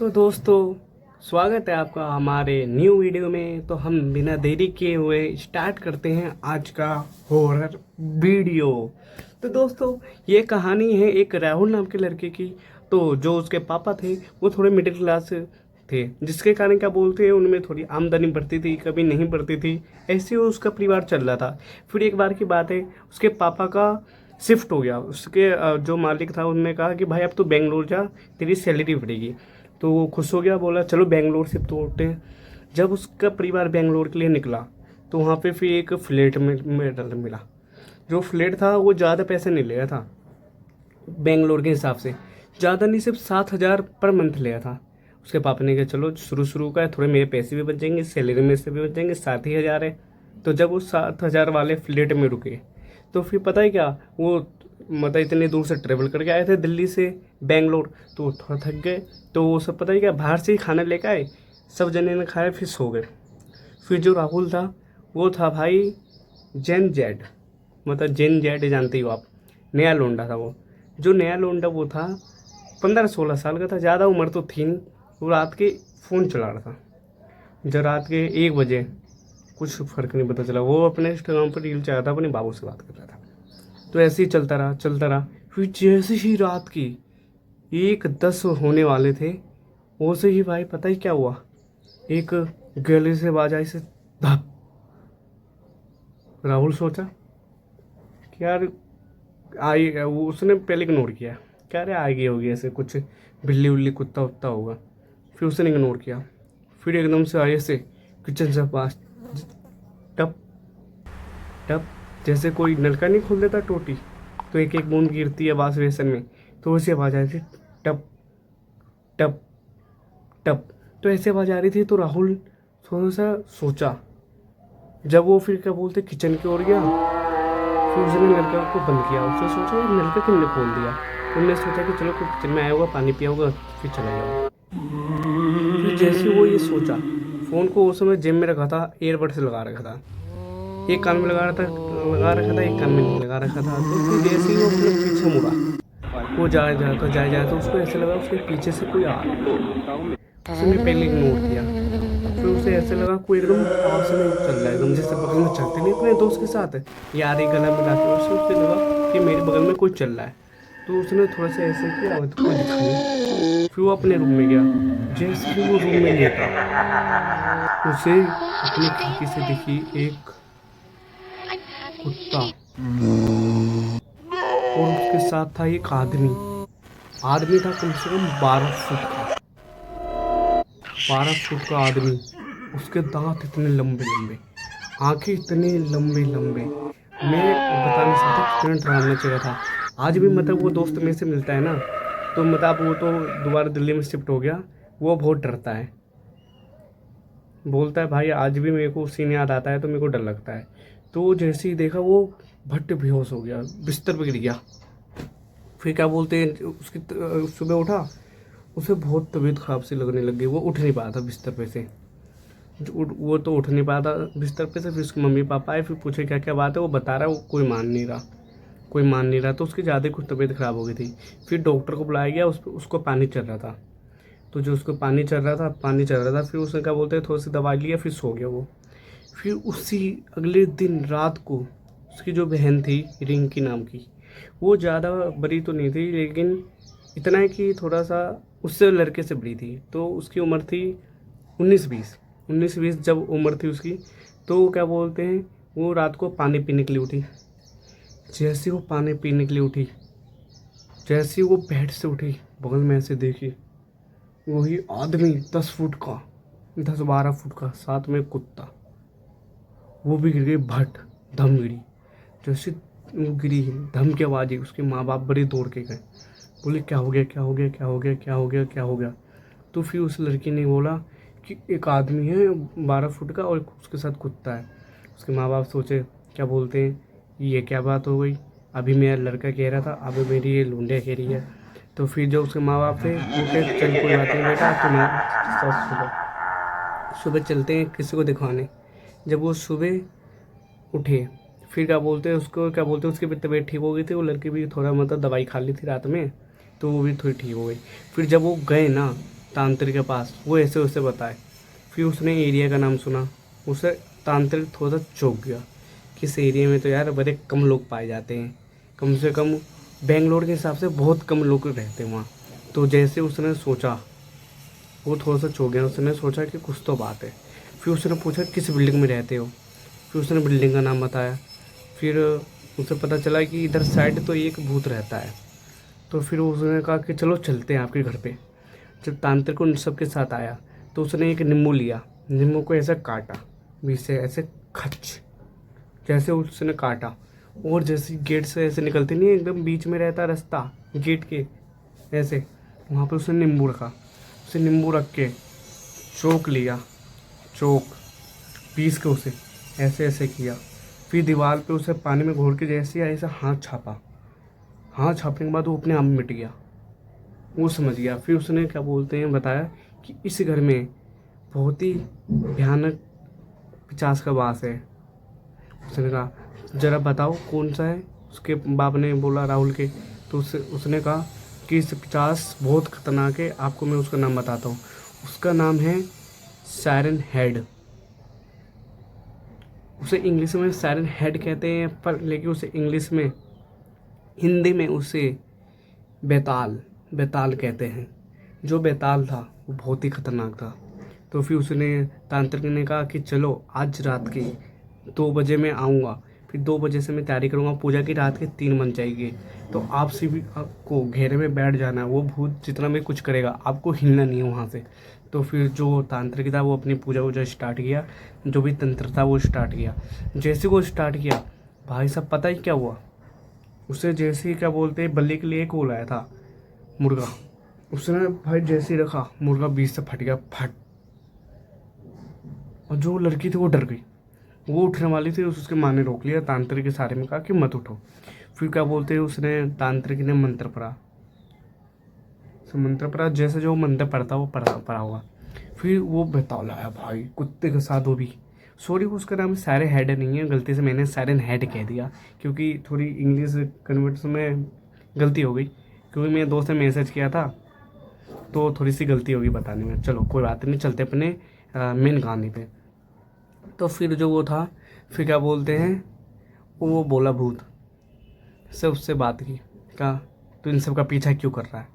तो दोस्तों, स्वागत है आपका हमारे न्यू वीडियो में। तो हम बिना देरी किए हुए स्टार्ट करते हैं आज का हॉरर वीडियो। तो दोस्तों, ये कहानी है एक राहुल नाम के लड़के की। तो जो उसके पापा थे वो थोड़े मिडिल क्लास थे, जिसके कारण क्या बोलते हैं उनमें थोड़ी आमदनी बढ़ती थी, कभी नहीं बढ़ती थी। ऐसे ही उसका परिवार चल रहा था। फिर एक बार की बात है, उसके पापा का शिफ्ट हो गया। उसके जो मालिक था उनने कहा कि भाई अब तू बेंगलोर जा, तेरी सैलरी बढ़ेगी। तो वो खुश हो गया, बोला चलो बेंगलोर शिफ्ट होते हैं। जब उसका परिवार बेंगलोर के लिए निकला तो वहाँ पे फिर एक फ्लैट में मिला। जो फ्लैट था वो ज़्यादा पैसे नहीं लिया था बेंगलोर के हिसाब से, ज़्यादा नहीं, सिर्फ 7,000 पर मंथ लिया था। उसके पापा ने कहा चलो शुरू शुरू का है, थोड़े मेरे पैसे भी बच जाएंगे, सैलरी में से भी बच जाएंगे, 7,000 है। तो जब वो 7,000 वाले फ्लैट में रुके तो फिर पता है क्या, वो मतलब इतनी दूर से ट्रेवल करके आए थे दिल्ली से बेंगलोर, तो वो थोड़ा थक गए। तो वो सब पता है क्या, बाहर से ही खाना लेकर आए, सब जने ने खाया, फिर सो गए। फिर जो राहुल था वो था भाई जेन जेड, मतलब जेन जेड जानते ही हो आप, नया लोंडा था वो। जो नया लोंडा वो था 15-16 साल का था, ज़्यादा उम्र तो थी नहीं। वो रात के फ़ोन चला रहा था। जब रात के 1 बजे, कुछ फ़र्क नहीं पता चला, वो अपने इंस्टाग्राम पर रील चला था, अपने बाबू से बात कर रहा था। तो ऐसे ही चलता रहा चलता रहा। फिर जैसे ही रात की 1:10 होने वाले थे, वैसे ही भाई पता ही क्या हुआ, एक गले से आवाज आई से धप। राहुल सोचा कि यार आई, वो उसने पहले इग्नोर किया, क्या अरे आएगी होगी ऐसे कुछ, बिल्ली उल्ली कुत्ता उत्ता होगा। फिर उसने इग्नोर किया। फिर एकदम से आई ऐसे किचन से पास, टप टप, जैसे कोई नलका नहीं खोल देता टोटी तो एक एक बूंद गिरती है वाश बेसन में, तो वैसे आवाज़ आ रही थी, टप टप टप। तो ऐसे आवाज़ आ रही थी तो राहुल थोड़ा सा सोचा। जब वो फिर क्या बोलते किचन की ओर गया, फिर उसने नलका को बंद किया। उसने सोचा ये नलका किसने खोल दिया। उनने सोचा कि चलो कोई किचन में आया होगा, पानी पिया होगा, फिर चला जाओ। फिर जैसे वो ये सोचा, फ़ोन को उस समय जेब में रखा था, एयरबड से लगा रखा था, एक कान में लगा रखा था, एक कान में नहीं लगा रखा था। तो फिर जैसे ही वो अपने पीछे मुड़ा, वो जाए तो उसको ऐसे लगा उसके पीछे से कोई आ रहा है। उसने पहले इग्नोर किया। फिर उसे ऐसे लगा कोई एकदम पास में चल रहा है, एकदम जैसे बगल में चलते नहीं अपने दोस्त के साथ यार, एक गला मिला के, उसे लगा कि मेरे बगल में कोई चल रहा है। तो उसने थोड़ा सा ऐसे किया तो कोई दिखा नहीं। फिर वो अपने रूम में गया। जैसे ही वो रूम में लेटा, उसे अपनी खिड़की से दिखी एक कुत्ता, और उसके साथ था एक आदमी। आदमी था कम से कम 12 फुट का, 12 फुट का आदमी। उसके दांत इतने लंबे लंबे, आंखें इतने लंबे लंबे, मैं बता नहीं सकता कितना डरावना चेहरा था। आज भी मतलब वो दोस्त मेरे से मिलता है ना, तो मतलब वो तो दोबारा दिल्ली में शिफ्ट हो गया, वो बहुत डरता है। बोलता है भाई आज भी मेरे को सीन याद आता है तो मेरे को डर लगता है। तो जैसे ही देखा वो भट्ट बेहोश हो गया, बिस्तर पर गिर गया। फिर क्या बोलते हैं उसकी सुबह उठा, उसे बहुत तबीयत ख़राब सी लगने लग गई, वो उठ नहीं पाया था बिस्तर पे से। वो तो उठ नहीं पाया था बिस्तर पे से। फिर उसके मम्मी पापा आए, फिर पूछे क्या क्या बात है, वो बता रहा है, वो कोई मान नहीं रहा। तो उसकी ज़्यादा कुछ तबीयत ख़राब हो गई थी। फिर डॉक्टर को बुलाया गया, उसको पानी चल रहा था। तो जो उसको पानी चल रहा था, फिर उसने क्या बोलते हैं थोड़ी सी दवाई लिया, फिर सो गया वो। फिर उसी अगले दिन रात को उसकी जो बहन थी रिंकी नाम की, वो ज़्यादा बड़ी तो नहीं थी, लेकिन इतना है कि थोड़ा सा उससे लड़के से बड़ी थी। तो उसकी उम्र थी 19-20 जब उम्र थी उसकी। तो क्या बोलते हैं, वो रात को पानी पीने के लिए उठी। जैसे वो पानी पीने के लिए उठी, जैसे वो बेड से उठी, बगल में ऐसे देखी, वही आदमी 10 फुट का, 10-12 फुट का, साथ में कुत्ता, वो भी गिर गई भट, धम गिरी। जैसे वो गिरी, धम की आवाज़ आई, उसके माँ बाप बड़े दौड़ के गए, बोले क्या हो गया क्या हो गया क्या हो गया क्या हो गया क्या हो गया। तो फिर उस लड़की ने बोला कि एक आदमी है 12 फुट का और उसके साथ कुत्ता है। उसके माँ बाप सोचे क्या बोलते हैं ये क्या बात हो गई, अभी मेरा लड़का कह रहा था, अभी मेरी ये लूंडिया कह रही है। तो फिर जो उसके माँ बाप थे वो कहे चल कोई बात नहीं बेटा, तुम्हारा सुबह सुबह चलते हैं किसी को दिखवाने। जब वो सुबह उठे, फिर क्या बोलते हैं उसको, क्या बोलते हैं उसकी भी तबीयत ठीक हो गई थी, वो लड़की भी थोड़ा मतलब दवाई खा ली थी रात में, तो वो भी थोड़ी ठीक हो गई। फिर जब वो गए ना, तांत्रिक के पास, वो ऐसे उसे बताए। फिर उसने एरिया का नाम सुना, उसे तांत्रिक थोड़ा सा चौंक गया कि इस एरिया में तो यार बड़े कम लोग पाए जाते हैं, कम से कम बेंगलोर के हिसाब से बहुत कम लोग रहते हैं वहाँ। तो जैसे उसने सोचा, वो थोड़ा सा चौंक गया, उसने सोचा कि कुछ तो बात है। फिर उसने पूछा किस बिल्डिंग में रहते हो, फिर उसने बिल्डिंग का नाम बताया। फिर उसे पता चला कि इधर साइड तो एक भूत रहता है। तो फिर उसने कहा कि चलो चलते हैं आपके घर पे। जब तांत्रिक उन सबके साथ आया तो उसने एक नींबू लिया, नींबू को ऐसे काटा बीच से, ऐसे खच, जैसे उसने काटा, और जैसे गेट से ऐसे निकलते नहीं, एकदम बीच में रहता रास्ता गेट के, ऐसे वहाँ पर उसने नींबू रखा। उसे नींबू रख के चौक लिया, चौक पीस के उसे ऐसे ऐसे किया। फिर दीवार पे उसे पानी में घोल के जैसे ऐसा हाथ छापा, हाथ छापने के बाद वो अपने आप मिट गया, वो समझ गया। फिर उसने क्या बोलते हैं बताया कि इस घर में बहुत ही भयानक पिशाच का वास है। उसने कहा जरा बताओ कौन सा है। उसके बाप ने बोला राहुल के। तो उसने कहा कि इस पिशाच बहुत खतरनाक है, आपको मैं उसका नाम बताता हूँ। उसका नाम है सायरन हेड। उसे इंग्लिश में सायरन हेड कहते हैं, पर लेकिन उसे इंग्लिश में, हिंदी में उसे बेताल, बेताल कहते हैं। जो बेताल था वो बहुत ही खतरनाक था। तो फिर उसने, तांत्रिक ने कहा कि चलो आज रात के 2 बजे मैं आऊँगा। फिर 2 बजे से मैं तैयारी करूँगा पूजा की, रात के 3 बज जाएगी। तो आपसे भी आपको घेरे में बैठ जाना है, वो भूत जितना भी कुछ करेगा आपको हिलना नहीं है वहाँ से। तो फिर जो तांत्रिक था वो अपनी पूजा वूजा स्टार्ट किया, जो भी तंत्र था वो स्टार्ट किया। जैसे वो स्टार्ट किया, भाई साहब पता ही क्या हुआ, उसे जैसे ही क्या बोलते हैं बल्ले के लिए एक वो लाया था मुर्गा, उसने भाई जैसे ही रखा, मुर्गा बीच से फट गया, फट। और जो लड़की थी वो डर गई, वो उठने वाली थी, उसके माँ ने रोक लिया, तांत्रिक के सारे में कहा कि मत उठो। फिर क्या बोलते हैं उसने, तांत्रिक ने मंत्र पढ़ा, मंत्र पढ़ा, जैसे जो मंत्र पढ़ता वो पढ़ा हुआ। फिर वो बेताल आया भाई कुत्ते के साथ, वो भी, सॉरी उसका नाम सायरन हेड नहीं है, गलती से मैंने सायरन हेड कह दिया क्योंकि थोड़ी इंग्लिश कन्वर्ट में गलती हो गई, क्योंकि मेरे दोस्त ने मैसेज किया था तो थोड़ी सी गलती होगी बताने में। चलो कोई बात नहीं, चलते अपने मेन कहानी पे। तो फिर जो वो था, फिर क्या बोलते हैं, वो बोला भूत से उससे बात की, कहा तो इन सब का पीछा क्यों कर रहा है।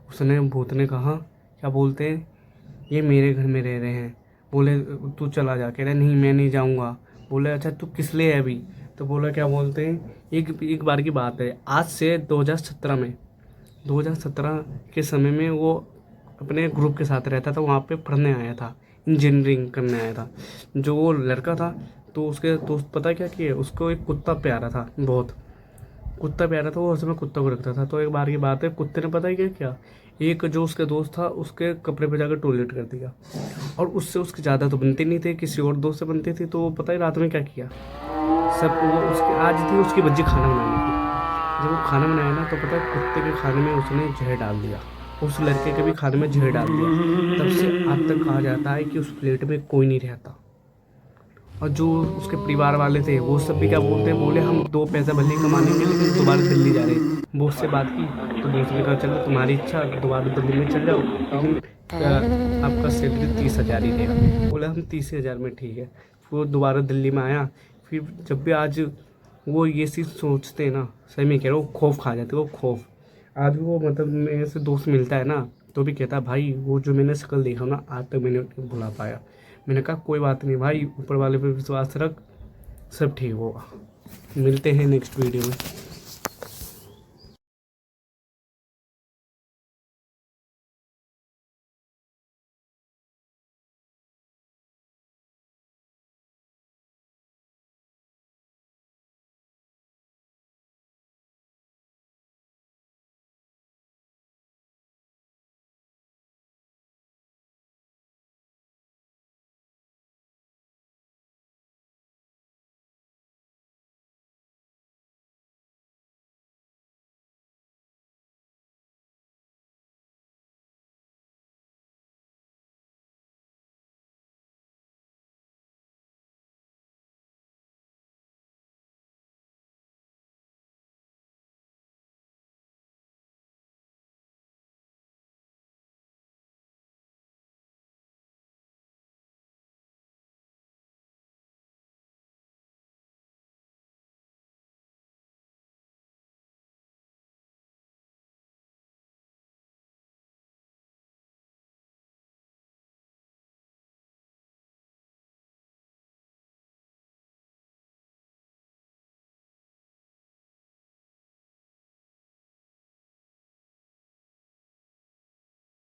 उसने, भूत ने कहा क्या बोलते हैं, ये मेरे घर में रह रहे हैं। बोले तू चला जा, कह रहे नहीं मैं नहीं जाऊंगा। बोले अच्छा तू किस लिए है अभी। तो बोला क्या बोलते हैं, एक बार की बात है, आज से 2017 में, 2017 के समय में वो अपने ग्रुप के साथ रहता था, वहाँ पे पढ़ने आया था, इंजीनियरिंग करने आया था। जो वो लड़का था, तो उसके दोस्त पता क्या किए, उसको एक कुत्ता प्यारा था, बहुत कुत्ता प्यारा था, वो हर समय कुत्ता को रखता था। तो एक बार की बात है, कुत्ते ने पता है क्या किया, एक जो उसके दोस्त था उसके कपड़े पे जाकर टॉयलेट कर दिया। और उससे उसकी ज़्यादा तो बनती नहीं थी, किसी और दोस्त से बनती थी। तो वो पता है रात में क्या किया, सब वो उसकी आज थी उसकी बच्ची खाना बनाने की। जब वो खाना बनाया ना, तो पता है कुत्ते के खाने में उसने जहर डाल दिया, उस लड़के के भी खाने में जहर डाल दिया। तब से आज तक कहा जाता है कि उस प्लेट में कोई नहीं रहता। और जो उसके परिवार वाले थे वो सब भी क्या बोलते हैं, बोले हम 2 पैसा भले ही कमाने के, लेकिन दोबारा दिल्ली जा रहे हैं। वो उससे बात की तो बोस ने कहा चलो तुम्हारी इच्छा, दोबारा दिल्ली में चल जाओ, लेकिन आपका सैलरी 30,000 ही देगा। बोला हम 30,000 में ठीक है। वो दोबारा दिल्ली में आया। फिर जब भी आज वो ये चीज़ सोचते हैं ना, सही में कह रहा हूँ, खौफ खा जाते, वो खौफ। आज भी वो मतलब मेरे से दोस्त मिलता है ना, तो भी कहता है भाई वो जो मैंने शक्ल देखा ना, आज तक मैंने नहीं भुला पाया। मैंने कहा कोई बात नहीं भाई, ऊपर वाले पे विश्वास रख, सब ठीक होगा। मिलते हैं नेक्स्ट वीडियो में।